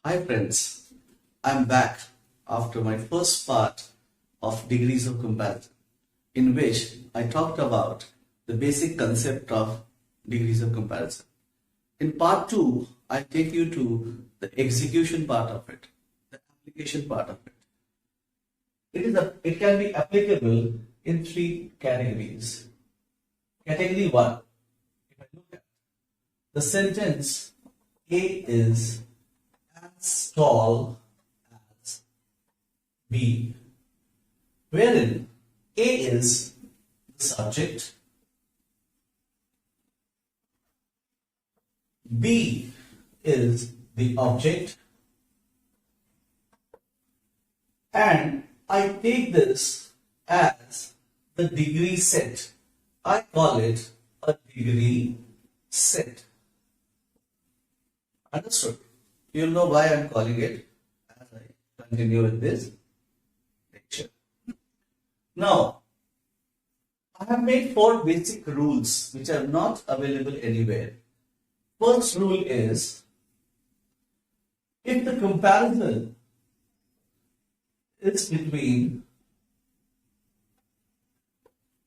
Hi friends, I'm back after my first part of degrees of comparison, in which I talked about the basic concept of degrees of comparison. In part 2, I take you to the execution part of it, the application part of it. It can be applicable in three categories. Category 1, if I look at the sentence, A is as tall as B, wherein A is the subject, B is the object, and I take this as the degree set. I call it a degree set. Understood? You'll know why I'm calling it as I continue with this lecture. Now, I have made 4 basic rules which are not available anywhere. First rule is, if the comparison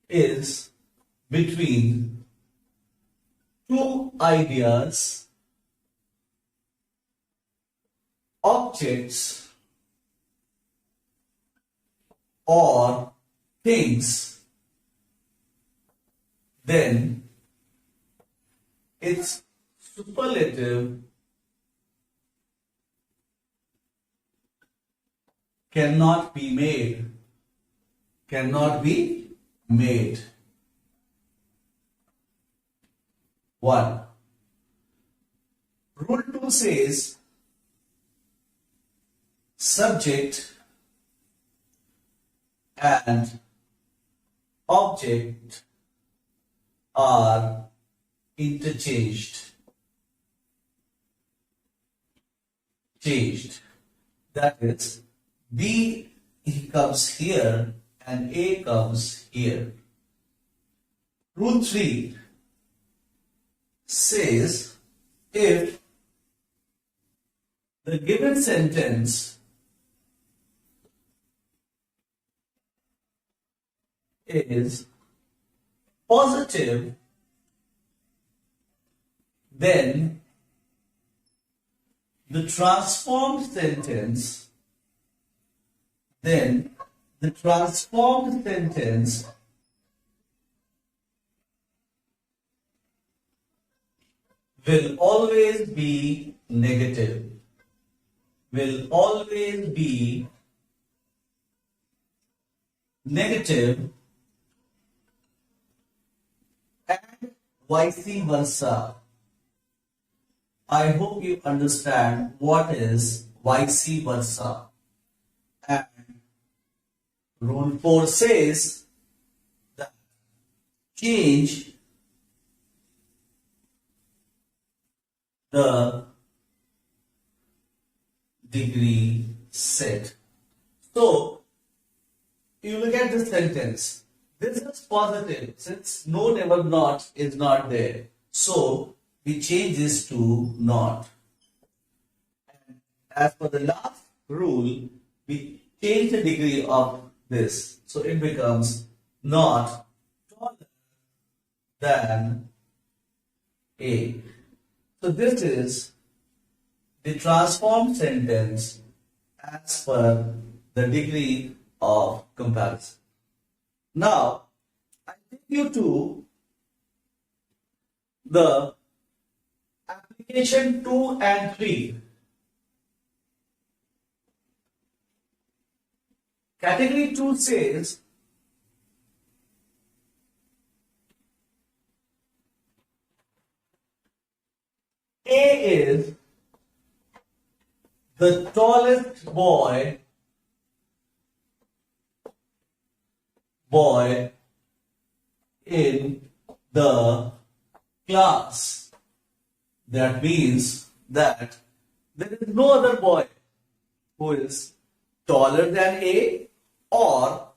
is between two ideas, objects, or things, then its superlative cannot be made. Cannot be made. 1. Rule 2 says subject and object are interchanged. That is, B comes here and A comes here. Rule 3 says if the given sentence is positive, then the transformed sentence will always be negative. Will always be negative, and vice versa. I hope you understand what is vice versa. And rule 4 says that change the degree set. So, you look at this sentence. This is positive since no never not is not there. So, we change this to not. And as for the last rule, we change the degree of this. So, it becomes not taller than A. So, this is the transformed sentence as per the degree of comparison. Now, I take you to the application 2 and 3. Category 2 says A is the tallest boy in the class. That means that there is no other boy who is taller than A or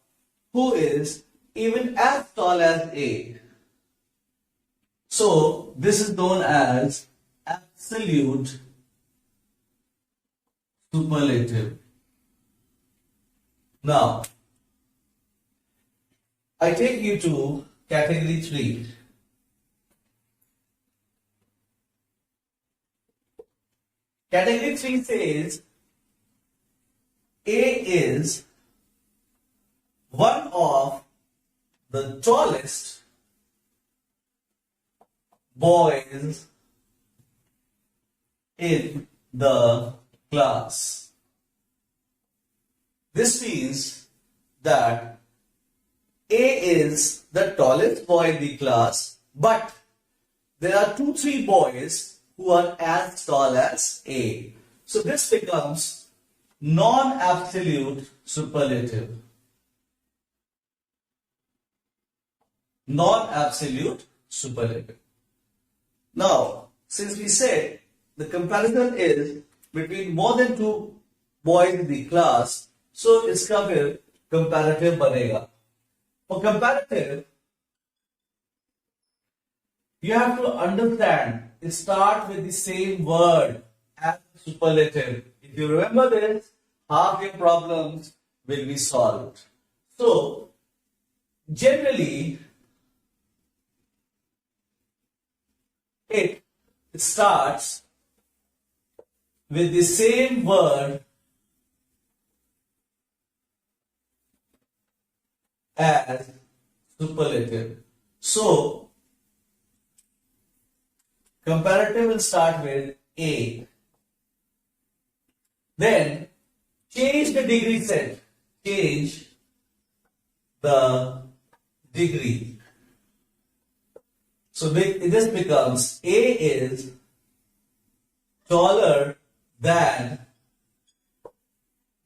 who is even as tall as A. So this is known as absolute superlative. Now, I take you to category 3. Category 3 says A is one of the tallest boys in the class. This means that A is the tallest boy in the class, but there are 2-3 boys who are as tall as A. So this becomes non-absolute superlative. Non-absolute superlative. Now, since we said the comparison is between more than 2 boys in the class, so इसका फिर comparative बनेगा. For comparative, you have to understand it starts with the same word as superlative. If you remember this, half your problems will be solved. So, generally, it starts with the same word as superlative. So, comparative will start with A. Then, change the degree set. Change the degree. So, this becomes A is taller than.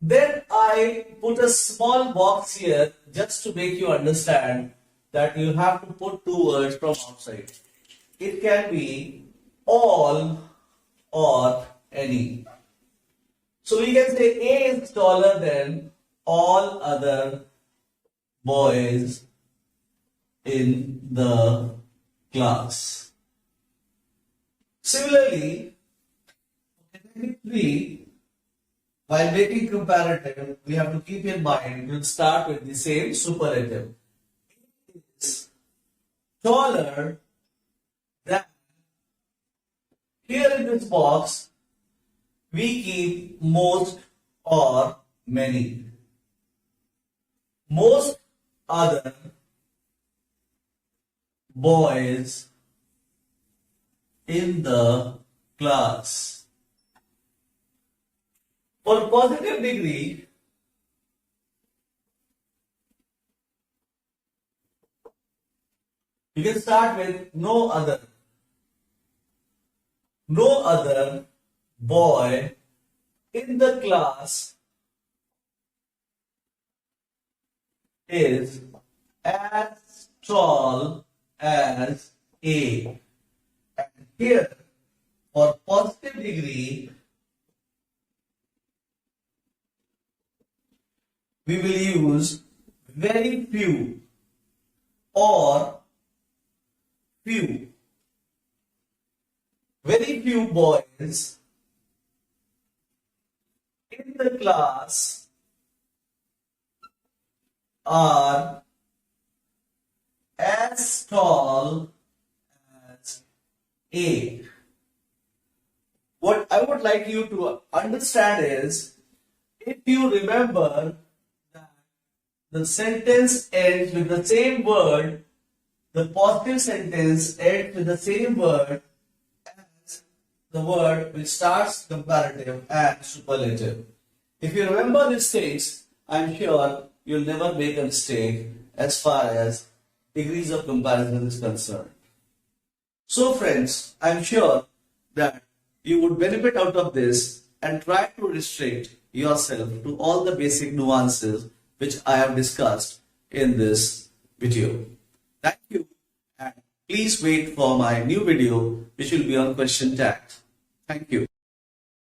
Then I put a small box here just to make you understand that you have to put 2 words from outside. It can be all or any. So we can say A is taller than all other boys in the class. Similarly, category 3, while making comparative, we have to keep in mind we'll start with the same superlative. It is taller than. Here in this box, we keep most or many. Most other boys in the class. For positive degree, you can start with no other. No other boy in the class is as tall as A. And here, for positive degree, we will use very few or few. Very few boys in the class are as tall as A. What I would like you to understand is, if you remember that the sentence ends with the same word, the positive sentence ends with the same word as the word which starts comparative and superlative. If you remember these things, I am sure you'll never make a mistake as far as degrees of comparison is concerned. So friends, I am sure that you would benefit out of this and try to restrict yourself to all the basic nuances which I have discussed in this video. Thank you, and please wait for my new video which will be on question tag. Thank you.